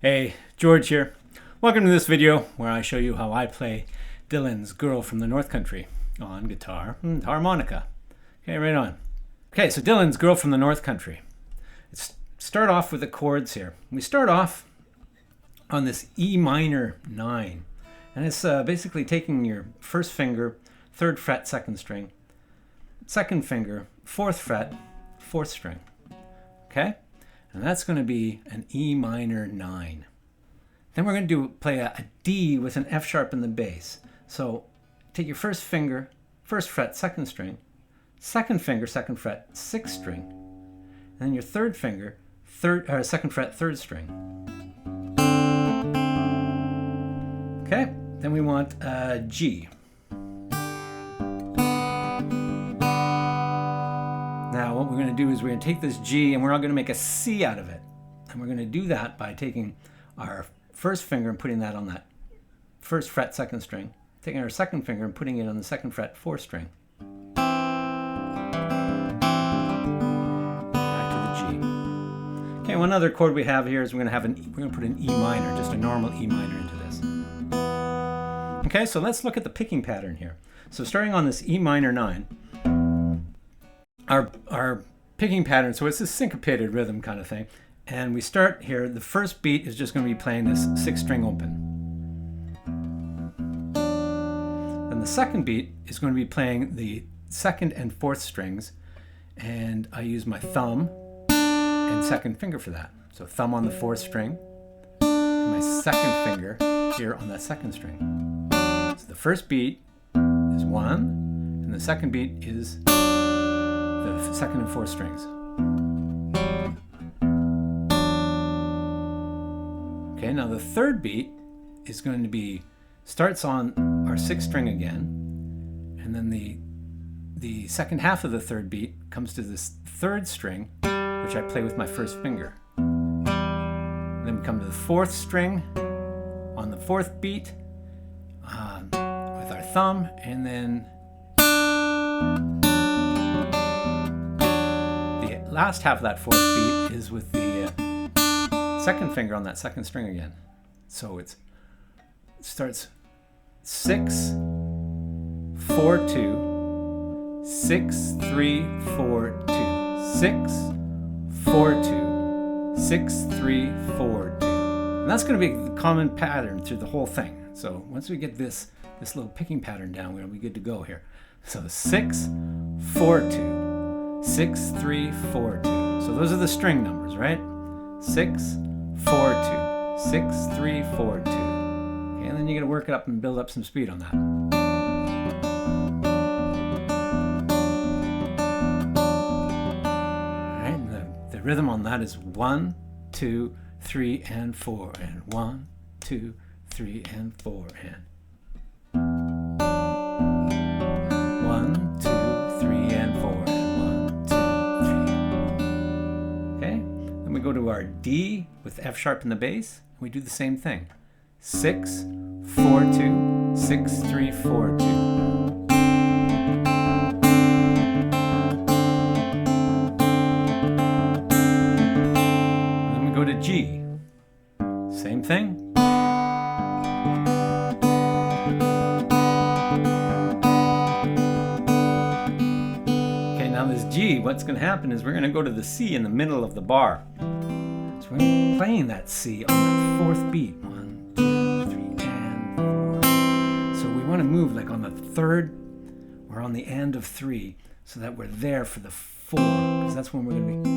Hey, George here. Welcome to this video where I show you how I play Dylan's Girl from the North Country on guitar and harmonica. Okay, right on. Okay, so Dylan's Girl from the North Country. Let's start off with the chords here. We start off on this E minor 9. And it's basically taking your first finger, 3rd fret, 2nd string, 2nd finger, 4th fret, 4th string. Okay? And that's going to be an E minor 9. Then we're going to play a D with an F sharp in the bass. So take your first finger, 1st fret, 2nd string, 2nd finger, 2nd fret, 6th string, and then your 3rd finger, 2nd fret, 3rd string. Okay, then we want a G. Now what we're going to do is we're going to take this G and we're going to make a C out of it. And we're going to do that by taking our first finger and putting that on that 1st fret, 2nd string, taking our 2nd finger and putting it on the 2nd fret, 4th string. Back to the G. Okay, one other chord we have here is we're going to put an E minor, just a normal E minor into this. Okay, so let's look at the picking pattern here. So starting on this E minor 9, our picking pattern, so it's a syncopated rhythm kind of thing. And we start here, the first beat is just going to be playing this 6th string open. Then the second beat is going to be playing the 2nd and 4th strings. And I use my thumb and 2nd finger for that. So thumb on the 4th string, and my 2nd finger here on that 2nd string. So the first beat is 1, and the second beat is the 2nd and 4th strings. Okay, now the third beat is going to be, starts on our 6th string again, and then the second half of the third beat comes to this 3rd string, which I play with my first finger. And then we come to the 4th string on the 4th beat with our thumb, and then last half of that 4th beat is with the 2nd finger on that 2nd string again. So it starts 6, 4, 2, 6, 3, 4, 2, 6, 4, 2, 6, 3, 4, 2. And that's going to be the common pattern through the whole thing. So once we get this little picking pattern down, we're going to be good to go here. So 6, 4, 2, 6, 3, 4, 2. So those are the string numbers, right? 6, 4, 2, 6, 3, 4, 2. Okay, and then you got to work it up and build up some speed on that. All right, and the rhythm on that is 1, 2, 3, and 4, and 1, 2, 3, and 4, and 1, 2, 3, and 4. We go to our D with F sharp in the bass, and we do the same thing. 6, 4, 2, 6, 3, 4, 2. And then we go to G. Same thing. Okay, now this G, what's going to happen is we're going to go to the C in the middle of the bar. We're playing that C on that 4th beat. 1, 2, 3, and 4. So we want to move like on the 3rd or on the end of 3 so that we're there for the 4. Because that's when we're going to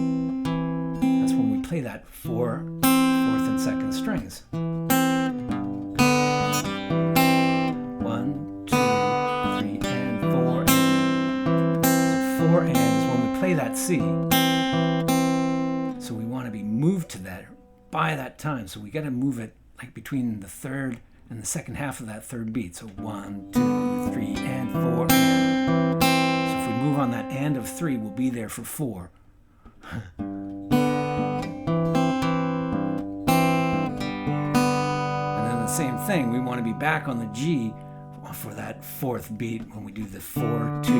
be, that's when we play that 4, 4th and 2nd strings. 1, 2, 3, and 4. So 4 and is when we play that C. So we want to be moved to that by that time. So we got to move it like between the 3rd and the 2nd half of that 3rd beat. So 1, 2, 3, and 4. And. So if we move on that and of 3, we'll be there for 4. And then the same thing, we want to be back on the G for that 4th beat when we do the 4, 2.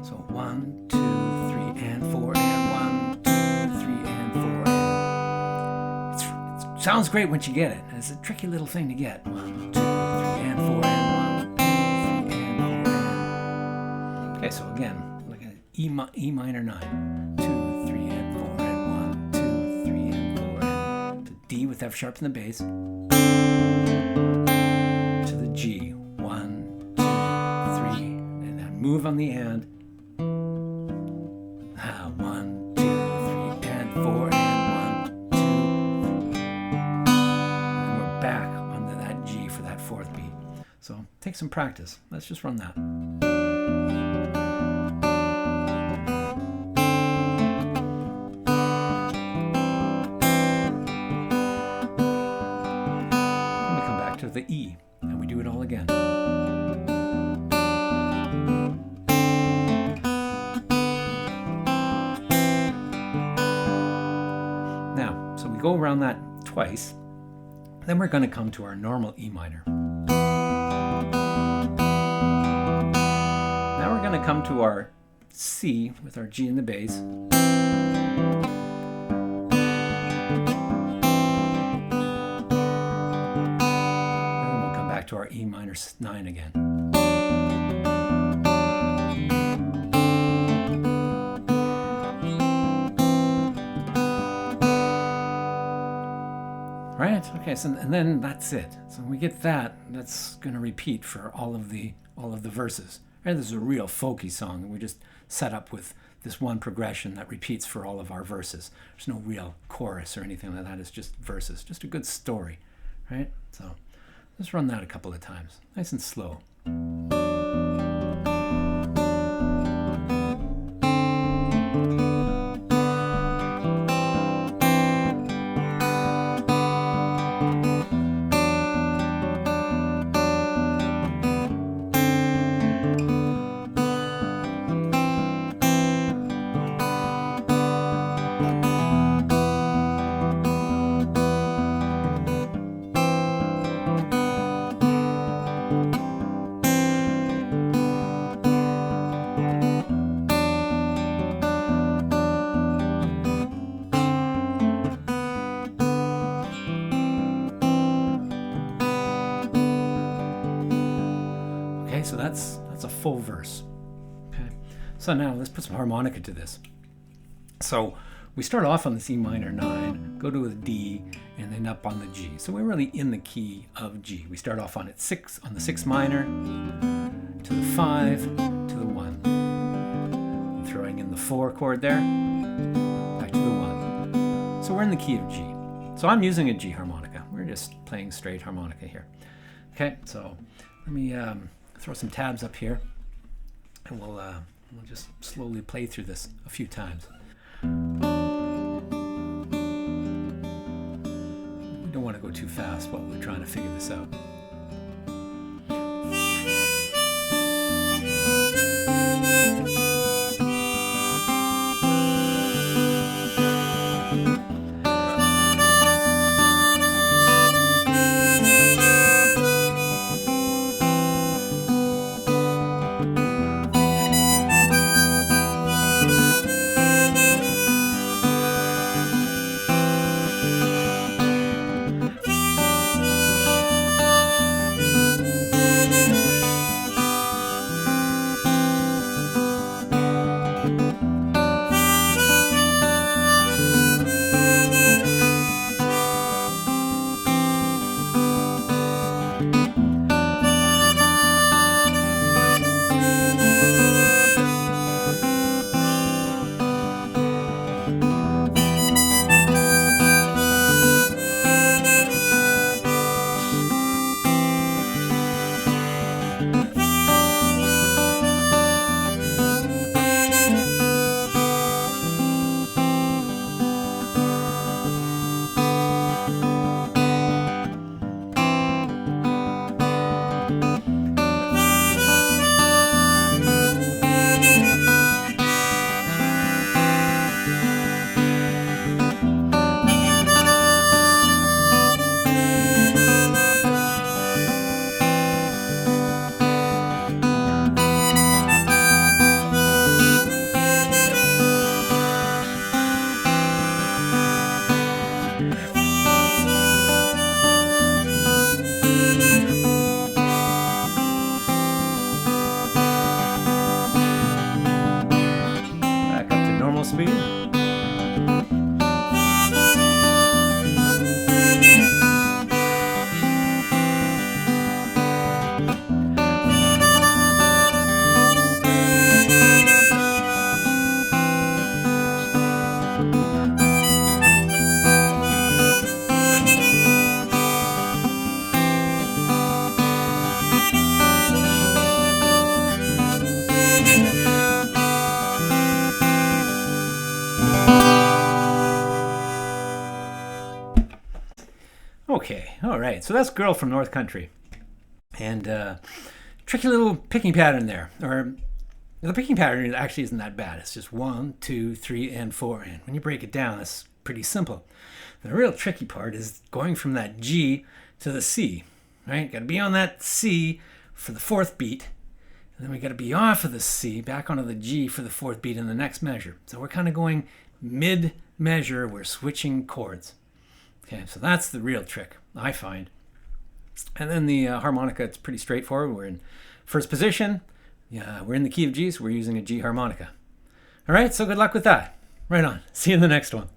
So 1, 2, 3, and 4, and 1, 2, 3, and 4. And it's sounds great once you get it. It's a tricky little thing to get. 1, 2, 3, and 4, and 1, 2, 3, and 4, and. Okay, so again, look at E minor 9. 2, 3, and 4, and 1, 2, 3, and 4, and. To D with F sharp in the bass. To the G. 1, 2, 3, and then move on the and. 1, 2, 3, and 4, and 1, 2. And we're back onto that G for that fourth beat. So take some practice. Let's just run that. Then we come back to the E, and we do it all again. So we go around that twice, then we're going to come to our normal E minor. Now we're going to come to our C with our G in the bass. And then we'll come back to our E minor 9 again. Right? Okay, so and then that's it. So when we get that, that's going to repeat for all of the verses. Right? This is a real folky song. We just set up with this one progression that repeats for all of our verses. There's no real chorus or anything like that. It's just verses. Just a good story. Right? So let's run that a couple of times. Nice and slow. Okay, so that's a full verse. Okay, so now let's put some harmonica to this. So we start off on this E minor 9, go to a D, and then up on the G. So we're really in the key of G. We start off on the 6 minor, to the 5, to the 1. I'm throwing in the 4 chord there, back to the 1. So we're in the key of G. So I'm using a G harmonica. We're just playing straight harmonica here. Okay, so let me throw some tabs up here, and we'll just slowly play through this a few times. We don't want to go too fast while we're trying to figure this out. Okay, all right. So that's Girl from North Country. And tricky little picking pattern there. Or the picking pattern actually isn't that bad. It's just 1, 2, 3, and 4. And when you break it down, it's pretty simple. The real tricky part is going from that G to the C, right? Got to be on that C for the 4th beat. And then we got to be off of the C, back onto the G for the 4th beat in the next measure. So we're kind of going mid-measure. We're switching chords. Okay, so that's the real trick, I find. And then the harmonica, it's pretty straightforward. We're in first position. Yeah, we're in the key of G, so we're using a G harmonica. All right, so good luck with that. Right on. See you in the next one.